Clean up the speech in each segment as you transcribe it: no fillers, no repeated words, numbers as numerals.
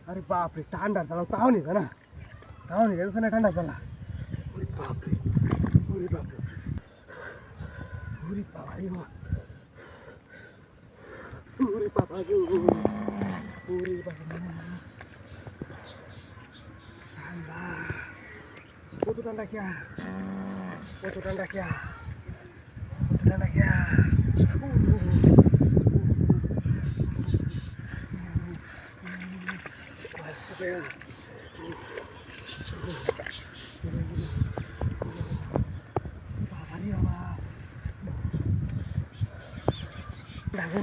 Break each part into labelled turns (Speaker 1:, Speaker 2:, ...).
Speaker 1: अरे बापरे ঠান্ডা চালাও তাও নিবে না না ঠান্ডা চালা ওরে বাপরে ওরে বাপরে ওরে বাবা ওরে বাবা ওরে বাবা ঠান্ডা কত ঠান্ডা क्या কত ঠান্ডা क्या কত ঠান্ডা क्या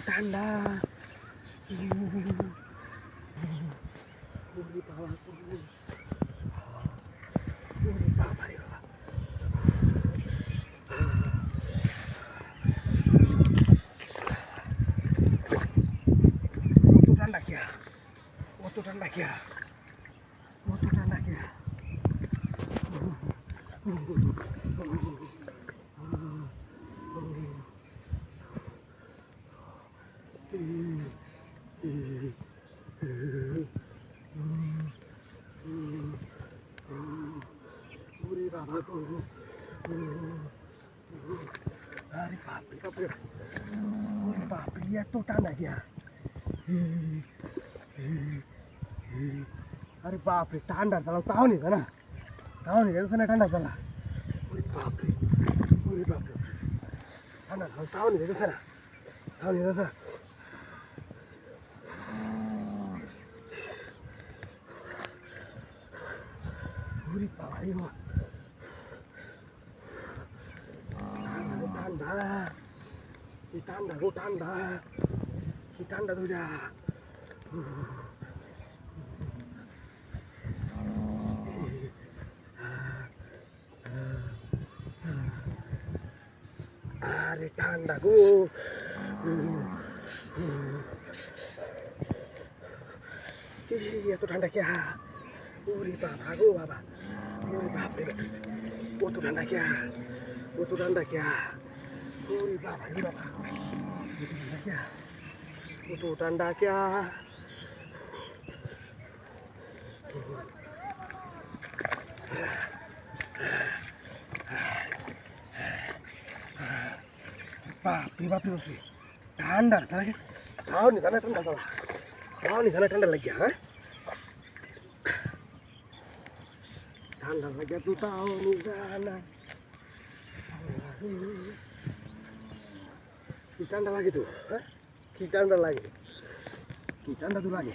Speaker 1: ঠান্ডা ঠান্ডা क्या কত ঠান্ডা क्या কত ঠান্ডা क्या अरे बाप रे ये तो ঠান্ডা क्या अरे बाप रे ঠান্ডা চালাও তাও নিবে না ঠান্ডা চালা ওরে বাপ রে ঠান্ডা চালাও তাও নিবে না ওরে বাবা ঠান্ডা দুইটা আরে ঠান্ডা গো এত ঠান্ডা क्या ওরে বাবা গো বাবা ওরে বাপরে কত ঠান্ডা क्या ওরে বাবা রে বাবা কত ঠান্ডা क्या बापरे ঠান্ডা তাও নি জানা ঠান্ডা চালা ঠান্ডা লাগিয়া হ্যাঁ ঠান্ডা লাগিয়া তো তাও নি জানা কি ঠান্ডা লাগে তো হ্যাঁ কি ঠান্ডা তো লাগে